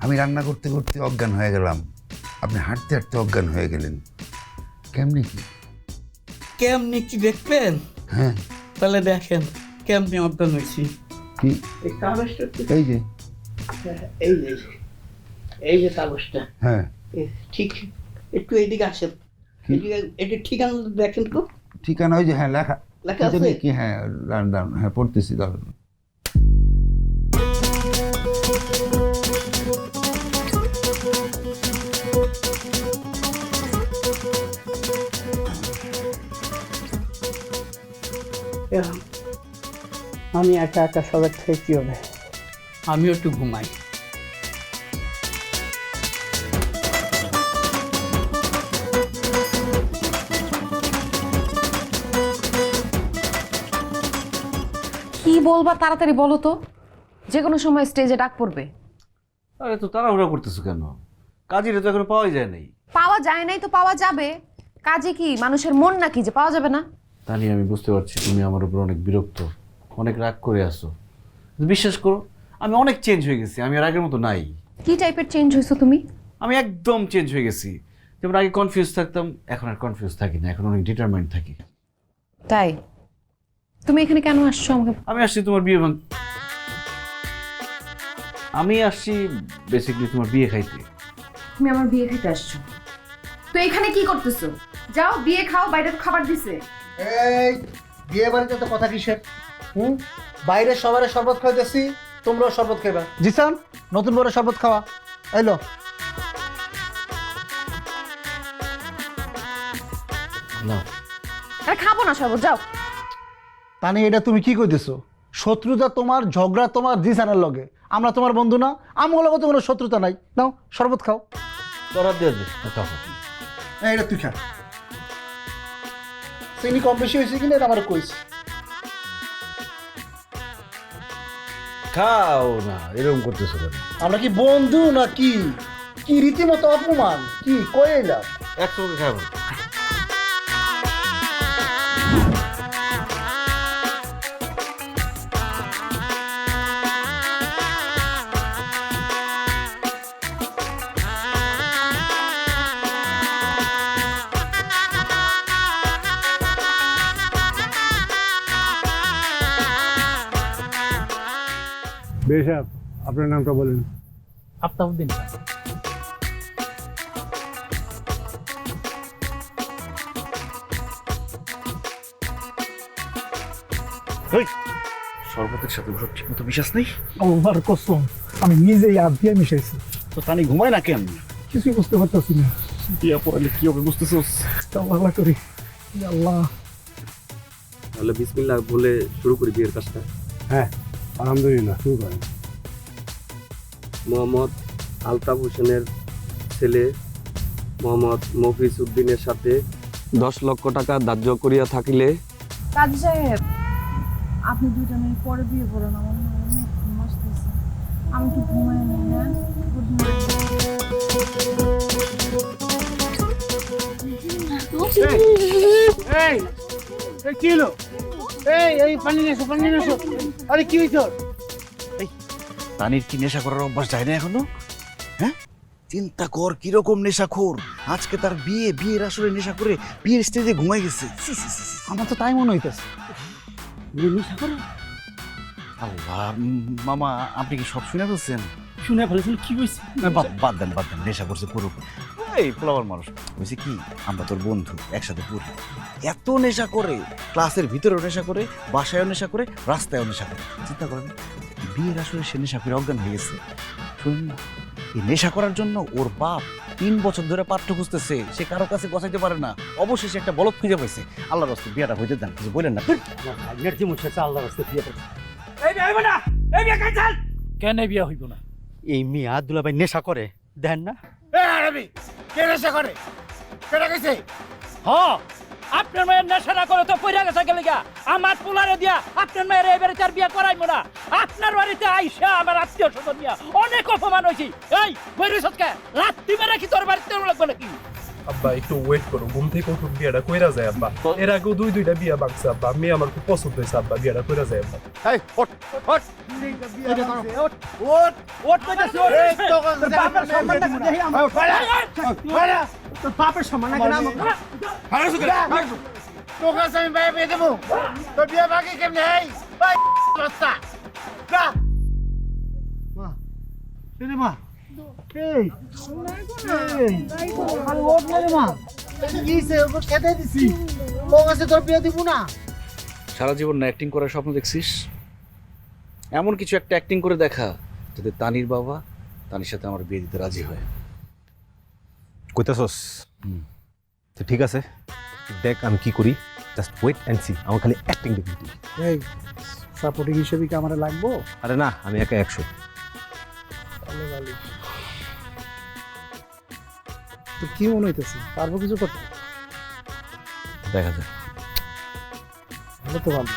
আমি রান্না করতে করতে অজ্ঞান হয়ে গেলাম, আপনি হাঁটতে হাঁটতে অজ্ঞান হয়ে গেলেন, কেমনি কি? কেমনি কি দেখবেন? হ্যাঁ, তাহলে দেখেন কেমনি অজ্ঞান হয়েছি। কি? এই কাগজটা, এই যে এই যে কাগজটা, হ্যাঁ ঠিক একটু এইদিকে আসেন, এটা ঠিকানা দেখেন তো। ঠিকানা ওই যে, হ্যাঁ লেখা লেখা আছে কি? হ্যাঁ হ্যাঁ পড়তেছি, দাঁড়ান। এখন আমি একা একা সবার থেকে কী হবে, আমিও একটু ঘুমাই। কি বলবা তাড়াতাড়ি বলো তো, যে কোনো সময় স্টেজে ডাক পড়বে। আরে তো তাড়াহুড়া করতেছো কেন? কাজের তো এখনো পাওয়াই যায় নাই। পাওয়া যায় নাই তো পাওয়া যাবে। কাজে কি মানুষের মন নাকি যে পাওয়া যাবে না? তানি আমি বুঝতে পারছি তুমি আমার উপর অনেক বিরক্ত, অনেক রাগ করে আসো। বিশ্বাস করো আমি অনেক চেঞ্জ হয়ে গেছি, আমি আর আগের মতো নাই। কি টাইপের চেঞ্জ হয়েছো তুমি? আমি একদম চেঞ্জ হয়ে গেছি। যেমন আগে কনফিউজ থাকতাম, এখন আর কনফিউজ থাকি না, এখন অনেক ডিটারমাইন্ড থাকি। তাই তুমি এখানে কেন আসছো আমাকে? আমি আসছি তোমার বিয়ে আমি আসছি বেসিক্যালি তোমার বিয়ে খাইতে। তুমি আমার বিয়ে খেতে আসছো তো এখানে কি করতেছো? যাও বিয়ে খাও, বাইরে তো খাবার দিছে। এই বিয়ে বাড়িতে তো কথা কিসের? বাইরে সবারে শরবত খাইতেছি, তোমরাও শরবত খাইবা। জিসান, নতুন বড় শরবত খাওয়া। এলো না, আরে খাবো না শরবত, যাও। তানি এটা তুমি কি কইতেছো? শত্রুতা তোমার, ঝগড়া তোমার জিসানের লগে। আমরা তোমার বন্ধু না, আমার লগে তো কোনো শত্রুতা নাই। নাও শরবত খাও। তোরা দিয়ে দে খাও। এটা তুই খা। চিনি কম বেশি হয়েছে কিনা এটা আমার কইস। খাও না, এরকম করতেছো কেন? আমরা কি বন্ধু না কি? কি রীতিমতো অপমান, কি কয়ে এলাম? একসঙ্গে খাবো। বেশাব, আপনার নামটা বলেন। আফতাবউদ্দিন। শরবতের সাথে ওসব ঠিক মতো বিশ্বাস নেই। আমার কসম, আমি নিজেই হাত দিয়ে মিশাইছি। তো তানি ঘুমায় না কেন? কিছুই বুঝতে পারতেছি না। বিয়া পড়ালে কি হবে বুঝতেছোস? আল্লাহ করি, আল্লাহ। তাহলে বিসমিল্লাহ বলে শুরু করি বিয়ের কাজটা। হ্যাঁ, আলহামদুলিল্লাহ, শুরু করেন। মোহাম্মদ আলতাফ হোসেনের ছেলে মোহাম্মদ মফিজ উদ্দিনের সাথে 10 লক্ষ টাকা ধার্য করিয়া থাকিলে। কাজী সাহেব, আপনি 2টা মিনিট পরে বিয়ে করেন, আমার না অনেক ঘুম আসতেছে। আমি কি ঘুমাই না? হ্যাঁ, গুড এই কি হলো? এই পানি নেছো, পানি নেছো। আরে কি হইছো? তানির কি নেশা করার অভ্যাস যায় না এখনো? হ্যাঁ, চিন্তা কর কিরকম নেশাখোর। আজকে তার বিয়ের আসলে নেশা করে বিয়ের স্টেজে ঘুমাই গেছে। আমার তো তাই মনে হইতেছে। নেশা করে? আল্লাহ, মামা আপনি কি সব শুনে ফেলছেন? শুনে ফেলেছিল কি হয়েছে? বাদ দেন, নেশা করছে করুক। এই পোলাবার মানুষ বলছে কি, আমরা তোর বন্ধু, একসাথে পড়ি। এত নেশা করে, ক্লাসের ভিতরেও নেশা করে, বাসায়ও নেশা করে, রাস্তায়ও নেশা করে। চিন্তা করেন, বিয়ের আসলে সে নেশা করে অজ্ঞান হয়ে গেছে। শুনুন না, এই নেশা করার জন্য ওর বাপ 3 বছর ধরে পাত্র খুঁজতেছে, সে কারো কাছে গছাইতে পারে না। অবশেষে একটা বলদ খুঁজে পাইছে। আল্লাহর রাস্তে বিয়েটা হইতে দেন, কিছু বলেন না। আল্লাহর রাস্তে বিয়ে করছে। কেন বিয়ে হইব না? এই মিয়া দুলাভাই নেশা করে, দেন না? কে নেশা করে? কেটা কইছে? হ্যাঁ, আপনার মায়ের নেশা না করে তো পয়রা গেছে গেলে গা। আমার পোলারে দিয়া আপনার মায়ের এই বাড়িতে আর বিয়ে করাইবো না। আপনার বাড়িতে আইসা আমার আত্মীয় স্বজন নিয়া অনেক অপমান হয়েছি। এই বৈরি সৎকে রাত্রি মেরে কি তোর বাড়িতে লাগবে নাকি? আব্বা একটু ওয়েট করো, ঘুম থেকে উঠুন, বিয়েটা কইরা যায় আব্বা। এর আগেও 2-2টা বিয়ে ভাঙছে আব্বা। মেয়ে আমার খুব পছন্দ হয়েছে আব্বা, বিয়েটা কইরা যায় আব্বা। এই ওঠ ওঠ ওঠ ওঠ ওঠ কইতাছি ওঠ। তোর বাপের সম্মানটা দেখি আমার। তোর বাপের সম্মান না কেন আমার? তোর কাছে আমি বিয়ে পেয়ে দেবো, তোর বিয়ে ভাগে কেমনে? এই ভাই রাস্তা যা মা, রে মা। এই আরে ওঠ না রে মা, কি সে ওকে খেতে দিছি, ও কাছে তোর বিয়ে দিব না। সারা জীবন না অ্যাক্টিং করার স্বপ্ন দেখছিস? এমন কিছু একটা অ্যাক্টিং করে দেখা যাতে তানির বাবা তানির সাথে আমার বিয়ে দিতে রাজি হয়। কইতাছস? তো ঠিক আছে, দেখ আমি কি করি। জাস্ট ওয়েট অ্যান্ড সি, আমার খালি অ্যাক্টিং দেখবি তুই। এই সাপোর্টিং হিসেবে কি আমার লাগবো? আরে না, আমি একা 100। ভালো ভালো। তো কি মনে হইতেছে, পারবো কিছু করতে? দেখা যায়। ভালো তো ভালো।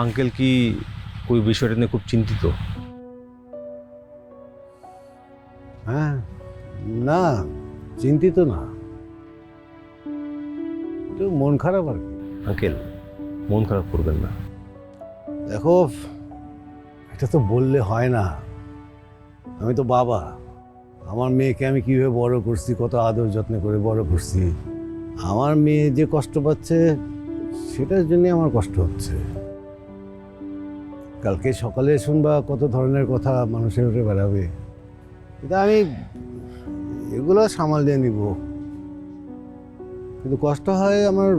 আঙ্কেল কি ওই বিষয়টা নিয়ে খুব চিন্তিত? হ্যাঁ, না চিন্তিত না, একটু মন খারাপ আর কি। আঙ্কেল মন খারাপ করবেন না। দেখো, এটা তো বললে হয় না, আমি তো বাবা, আমার মেয়েকে আমি কিভাবে বড় করছি, কত আদর যত্ন করে বড় করছি। আমার মেয়ে যে কষ্ট পাচ্ছে সেটার জন্য আমার কষ্ট হচ্ছে। কালকে সকালে শুনবা কত ধরনের কথা মানুষের উঠে বেড়াবে, কিন্তু আমি এগুলো সামাল দিয়ে নিব। কিন্তু কষ্ট হয় আমার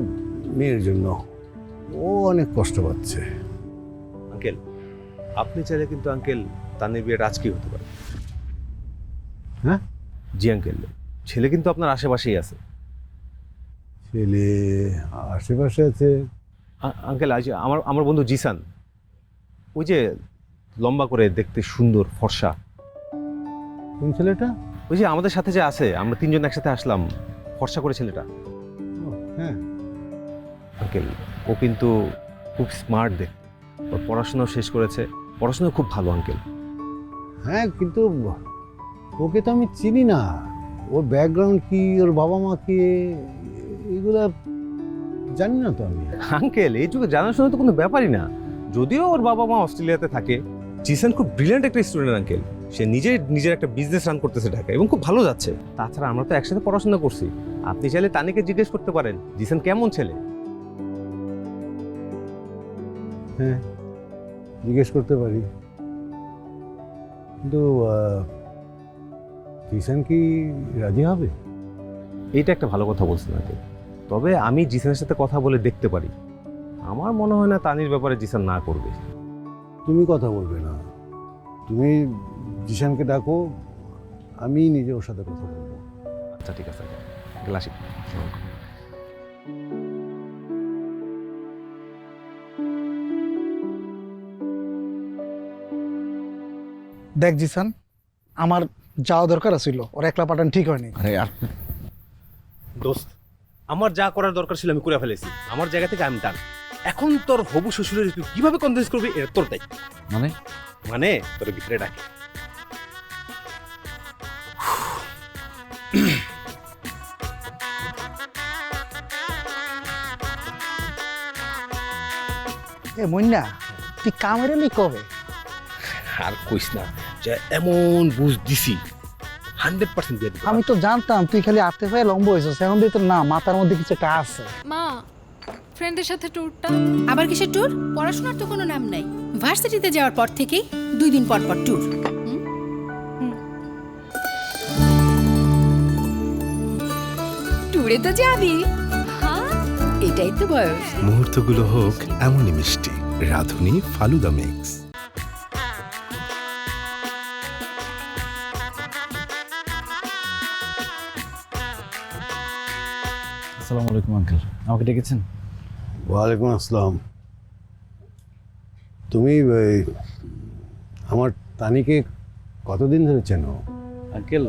মেয়ের জন্য, ও অনেক কষ্ট পাচ্ছে। আঙ্কেল আপনি চাইলে কিন্তু আঙ্কেল তানের বিয়ে রাজকীয় হতে পারে। হ্যাঁ জি আঙ্কেল, ছেলে কিন্তু আপনার আশেপাশেই আছে। ছেলে আশেপাশে আছে? আঙ্কেল আজ আমার বন্ধু জিসান, ওই যে লম্বা করে দেখতে সুন্দর ফর্সা। কোন ছেলেটা? ওই যে আমাদের সাথে যে আছে, আমরা 3 জন একসাথে আসলাম, ফর্সা করে ছেলেটা। হ্যাঁ আঙ্কেল ও কিন্তু খুব স্মার্ট দেখতে, ওর পড়াশোনাও শেষ করেছে, পড়াশোনা খুব ভালো আঙ্কেল। হ্যাঁ, কিন্তু ওকে তো আমি চিনি না, ওর ব্যাকগ্রাউন্ড কি, ওর বাবা মা কি, এগুলা জানি না তো আমি। আঙ্কেল এই যুগে জানাশোনা তো কোনো ব্যাপারই না। যদিও ওর বাবা মা অস্ট্রেলিয়াতে থাকে, জিসান খুব ব্রিলিয়ান্ট একটা স্টুডেন্ট আঙ্কেল। সে নিজের একটা বিজনেস রান করতেছে ঢাকায় এবং খুব ভালো যাচ্ছে। তাছাড়া আমরা তো একসাথে পড়াশোনা করছি। আপনি চাইলে তানিকে জিজ্ঞেস করতে পারেন জিসান কেমন ছেলে। হ্যাঁ, জিজ্ঞেস করতে পারি, কিন্তু জিসান কি রাজি হবে? এইটা একটা ভালো কথা বলছেন আঙ্কেল। তবে আমি জিসানের সাথে কথা বলে দেখতে পারি। আমার মনে হয় না তানির ব্যাপারে জিসান না করবে। তুমি কথা বলবে না, তুমি জিসানকে ডাকো, আমি নিজে ওর সাথে কথা বলবো। আচ্ছা ঠিক আছে আঙ্কেল, আসি। দেখ জিসান, আমার যাওয়া দরকার ছিল, ওর একলা পাঠান ঠিক হয়নি। আরে আর দোস্ত, আমার যা করার দরকার ছিল আমি করে ফেলেছি। আমার জায়গা থেকে আমি ডান। এখন তোর হবু শ্বশুরের তুই কিভাবে কনভিন্স করবি, এটা তোর দায়িত্ব। মানে তোর ভিতরে ডাকে। এ মইনা, তুই কামের এলি কবে? আর কইস না, যে এমন বুঝ দিছি 100% দিয়ে দিবি। আমি তো জানতাম তুই খালি আতে পায়ে লম্ব হয়েছিস, এখন দিয়ে তো না, মাথার মধ্যে কিছু একটা আছে। মা, ফ্রেন্ডের সাথে ট্যুরটা। আবার কিসের ট্যুর? পড়াশোনার তো কোনো নাম নাই। ভার্সিটিতে যাওয়ার পর থেকেই 2 দিন পর পর ট্যুর। ট্যুরে তো যাবি? হ্যাঁ, এটাই তো বয়স। মুহূর্তগুলো হোক এমনই মিষ্টি। রাধুনী ফালুদা মিক্স। আসসালামু আলাইকুম আঙ্কেল, আমাকে ডেকেছেন? ওয়ালাইকুম আসসালাম। তুমি আমার তানিকে কতদিন ধরে চেনো? আঙ্কেল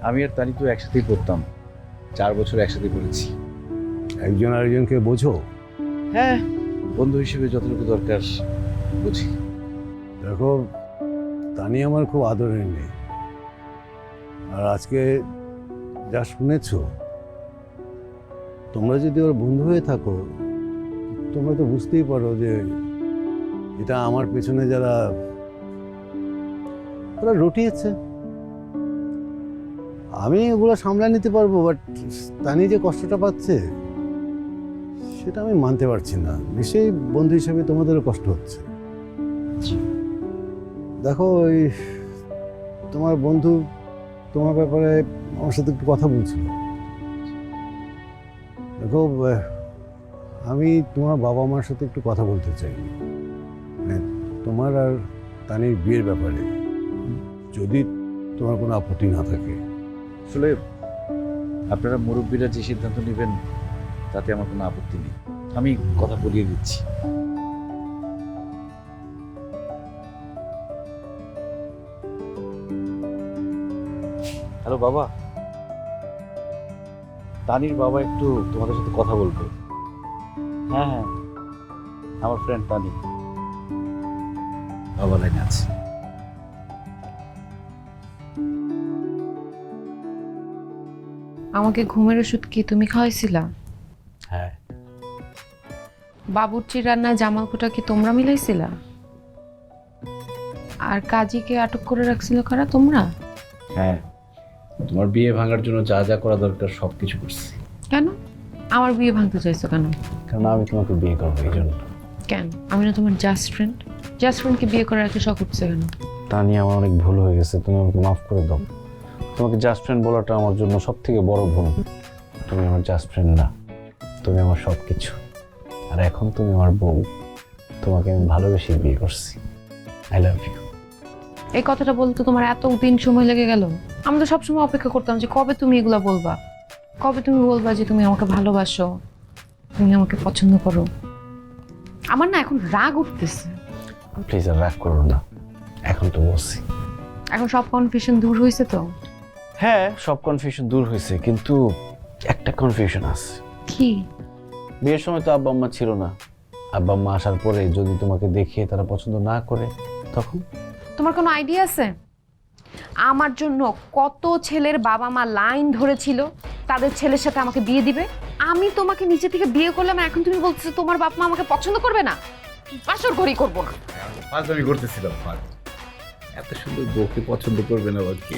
আমি আর তানি তো একসাথেই পড়তাম, 4 বছর একসাথে পড়েছি। একজন আরেকজনকে বোঝো? হ্যাঁ, বন্ধু হিসেবে যতটুকু দরকার বুঝি। দেখো, তানি আমার খুব আদরের মেয়ে, আর আজকে যা শুনেছ, তোমরা যদি ওর বন্ধু হয়ে থাকো, তোমরা তো বুঝতেই পারো যে এটা আমার পেছনে যারা ওরা রটিয়েছে, আমি ওগুলো সামলা নিতে পারবো, বাট তানি যে কষ্টটা পাচ্ছে সেটা আমি মানতে পারছি না। নিশ্চয়ই বন্ধু হিসেবে তোমাদেরও কষ্ট হচ্ছে। দেখো, ওই তোমার বন্ধু তোমার ব্যাপারে আমার সাথে একটু কথা বলছিল। দেখো আমি তোমার বাবা মার সাথে একটু কথা বলতে চাই, মানে তোমার আর তানির বিয়ের ব্যাপারে, যদি তোমার কোনো আপত্তি না থাকে। আসলে আপনারা মুরব্বীরা যে সিদ্ধান্ত নেবেন তাতে আমার কোনো আপত্তি নেই, আমি কথা বলিয়ে দিচ্ছি। হ্যালো বাবা, তানির বাবা একটু তোমাদের সাথে কথা বলবে। হ্যাঁ হ্যাঁ, আমার ফ্রেন্ড তানি বাবা লাইনে আছে। আমাকে ঘুমের ওষুধ কি তুমি খাওয়াইছিলা? হ্যাঁ। বাবুর্চি রান্নায় জামালকুটা কি তোমরা মিলাইছিলা? আর কাজীকে আটক করে রাখছিল কারা, তোমরা? হ্যাঁ, তোমার বিয়ে ভাঙার জন্য যা যা করা দরকার সব কিছু করছি। কেন আমার বিয়ে ভাঙতে চাইছো কেন? কারণ আমি তোমাকে বিয়ে করবো এই জন্য। কেন? আমি না তোমার জাস্ট ফ্রেন্ড? জাস্ট ফ্রেন্ডকে বিয়ে করার একটা শখ উঠছে কেন? তা নিয়ে আমার অনেক ভুল হয়ে গেছে, তুমি আমাকে মাফ করে দাও। তোমাকে জাস্ট ফ্রেন্ড বলাটা আমার জন্য সব থেকে বড় ভুল। তুমি আমার জাস্ট ফ্রেন্ড না, তুমি আমার সব কিছু। আর এখন তুমি আমার বউ, তোমাকে আমি ভালোবেসে বিয়ে করছি। I love you. এই কথাটা বলতে তোমার এত দিন সময় লেগে গেল? আমি তো সবসময় অপেক্ষা করতাম যে কবে তুমি এগুলা বলবা, কবে তুমি বলবা যে তুমি আমাকে ভালোবাসো, তুমি আমাকে পছন্দ করো। আমার না এখন রাগ উঠতেছে। প্লিজ আর রাগ করো না, এখন তো বলছি। এখন সব কনফিউশন দূর হয়েছে তো? হ্যাঁ, সব কনফিউশন দূর হয়েছে, কিন্তু একটা কনফিউশন আছে। কি? বিয়ের সময় তো আব্বা আম্মা ছিল না, আব্বা আম্মা আসার পরে যদি তোমাকে দেখে তারা পছন্দ না করে তখন? তোমার কোনো আইডিয়া আছে আমার জন্য কত ছেলের বাবা মা লাইন ধরেছিল তাদের ছেলের সাথে আমাকে বিয়ে দিবে? আমি তোমাকে নিচে থেকে বিয়ে করলাম, এখন তুমি বলছো তোমার বাপ মা আমাকে পছন্দ করবে না? আসর ঘড়ি করবো না। আমি করতেছিলাম, এত সুন্দর বউকে পছন্দ করবে না আবার কি?